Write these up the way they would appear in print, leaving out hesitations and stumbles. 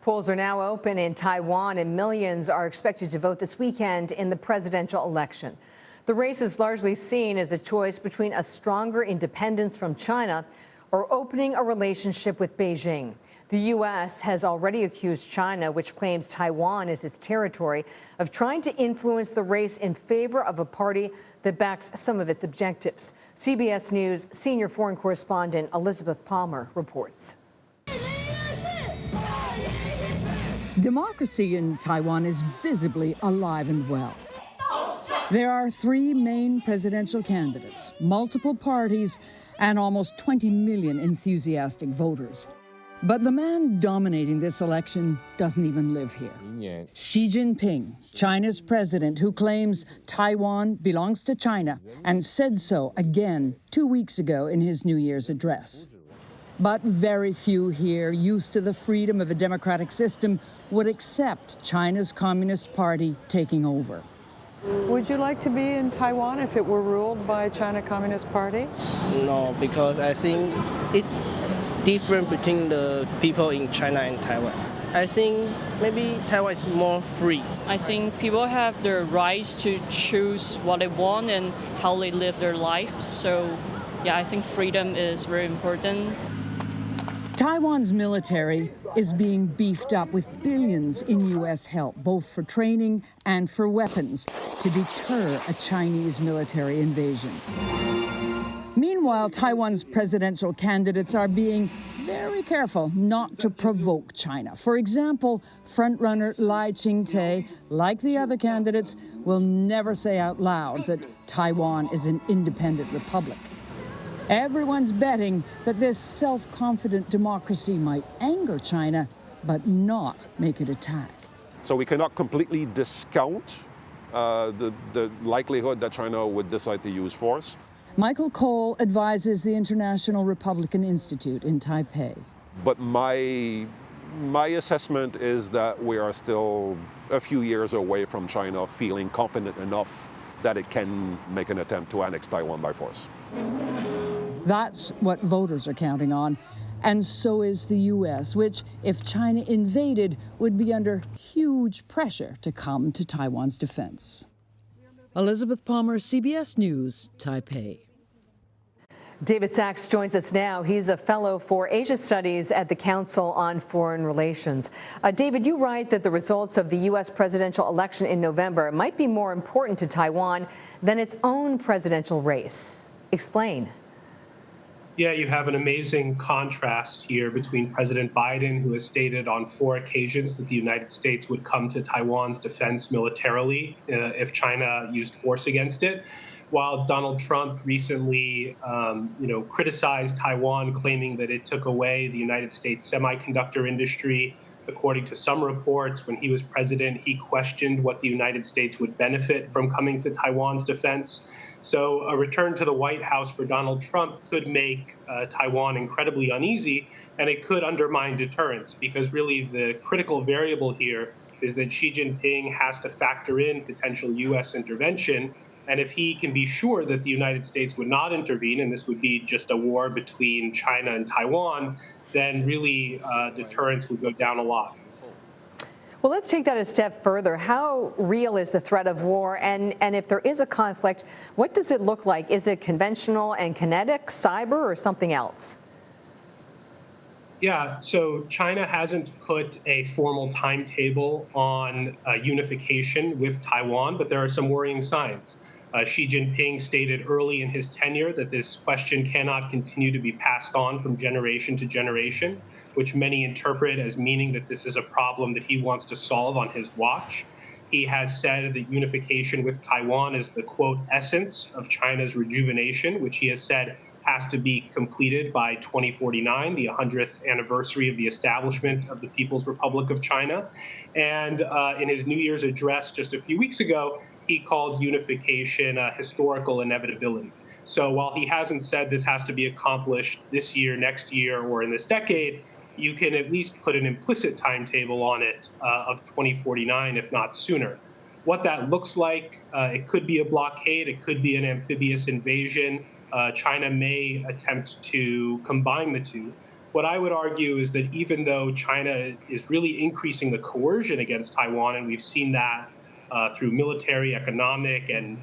Polls are now open in Taiwan, and millions are expected to vote this weekend in the presidential election. The race is largely seen as a choice between a stronger independence from China or opening a relationship with Beijing. The U.S. has already accused China, which claims Taiwan is its territory, of trying to influence the race in favor of a party that backs some of its objectives. CBS News senior foreign correspondent Elizabeth Palmer reports. Democracy in Taiwan is visibly alive and well. There are three main presidential candidates, multiple parties, and almost 20 million enthusiastic voters. But the man dominating this election doesn't even live here. Xi Jinping, China's president, who claims Taiwan belongs to China and said so again 2 weeks ago in his New Year's address. But very few here, used to the freedom of a democratic system, would accept China's Communist Party taking over. Would you like to be in Taiwan if it were ruled by China Communist Party? No, because I think it's different between the people in China and Taiwan. I think maybe Taiwan is more free. I think people have the rights to choose what they want and how they live their life. So, yeah, I think freedom is very important. Taiwan's military is being beefed up with billions in U.S. help, both for training and for weapons, to deter a Chinese military invasion. Meanwhile, Taiwan's presidential candidates are being very careful not to provoke China. For example, frontrunner Lai Ching-te, like the other candidates, will never say out loud that Taiwan is an independent republic. Everyone's betting that this self-confident democracy might anger China, but not make it attack. So we cannot completely discount the likelihood that China would decide to use force. Michael Cole advises the International Republican Institute in Taipei. But my assessment is that we are still a few years away from China feeling confident enough that it can make an attempt to annex Taiwan by force. That's what voters are counting on. And so is the U.S., which, if China invaded, would be under huge pressure to come to Taiwan's defense. Elizabeth Palmer, CBS News, Taipei. David Sachs joins us now. He's a fellow for Asia Studies at the Council on Foreign Relations. David, you write that the results of the U.S. presidential election in November might be more important to Taiwan than its own presidential race. Explain. Yeah, you have an amazing contrast here between President Biden, who has stated on 4 occasions that the United States would come to Taiwan's defense militarily if China used force against it, while Donald Trump recently, criticized Taiwan, claiming that it took away the United States semiconductor industry. According to some reports, when he was president, he questioned what the United States would benefit from coming to Taiwan's defense. So a return to the White House for Donald Trump could make Taiwan incredibly uneasy, and it could undermine deterrence, because really the critical variable here is that Xi Jinping has to factor in potential U.S. intervention. And if he can be sure that the United States would not intervene, and this would be just a war between China and Taiwan, then really deterrence would go down a lot. Well, let's take that a step further. How real is the threat of war? And if there is a conflict, what does it look like? Is it conventional and kinetic, cyber, or something else? Yeah, so China hasn't put a formal timetable on unification with Taiwan, but there are some worrying signs. Xi Jinping stated early in his tenure that this question cannot continue to be passed on from generation to generation, which many interpret as meaning that this is a problem that he wants to solve on his watch. He has said that unification with Taiwan is the, quote, essence of China's rejuvenation, which he has said has to be completed by 2049, the 100th anniversary of the establishment of the People's Republic of China. And in his New Year's address just a few weeks ago, he called unification a historical inevitability. So while he hasn't said this has to be accomplished this year, next year, or in this decade, you can at least put an implicit timetable on it of 2049, if not sooner. What that looks like, it could be a blockade, it could be an amphibious invasion. China may attempt to combine the two. What I would argue is that even though China is really increasing the coercion against Taiwan, and we've seen that through military, economic, and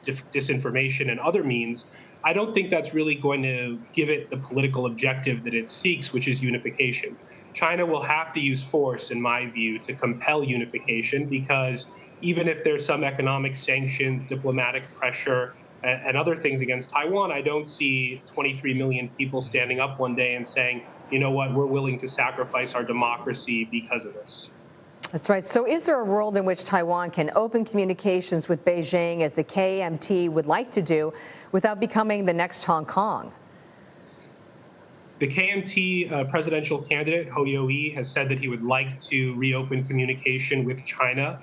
disinformation and other means, I don't think that's really going to give it the political objective that it seeks, which is unification. China will have to use force, in my view, to compel unification, because even if there's some economic sanctions, diplomatic pressure, and other things against Taiwan, I don't see 23 million people standing up one day and saying, you know what, we're willing to sacrifice our democracy because of this. That's right. So is there a world in which Taiwan can open communications with Beijing, as the KMT would like to do, without becoming the next Hong Kong? The KMT presidential candidate, Ho Yo-i, has said that he would like to reopen communication with China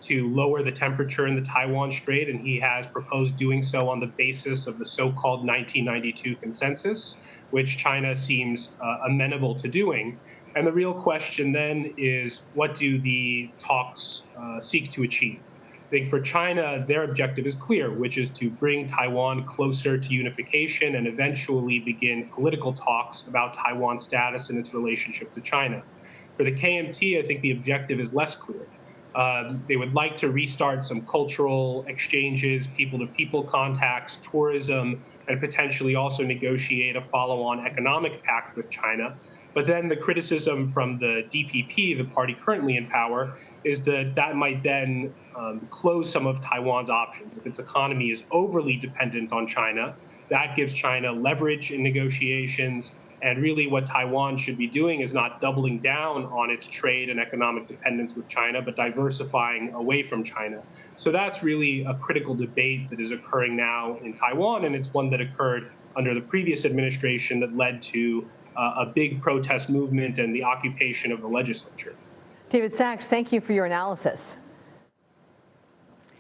to lower the temperature in the Taiwan Strait, and he has proposed doing so on the basis of the so-called 1992 consensus, which China seems amenable to doing. And the real question then is, what do the talks seek to achieve? I think for China, their objective is clear, which is to bring Taiwan closer to unification and eventually begin political talks about Taiwan's status and its relationship to China. For the KMT, I think the objective is less clear. They would like to restart some cultural exchanges, people-to-people contacts, tourism, and potentially also negotiate a follow-on economic pact with China. But then the criticism from the DPP, the party currently in power, is that that might then close some of Taiwan's options. If its economy is overly dependent on China, that gives China leverage in negotiations. And really what Taiwan should be doing is not doubling down on its trade and economic dependence with China, but diversifying away from China. So that's really a critical debate that is occurring now in Taiwan, and it's one that occurred under the previous administration that led to a big protest movement and the occupation of the legislature. David Sachs, thank you for your analysis.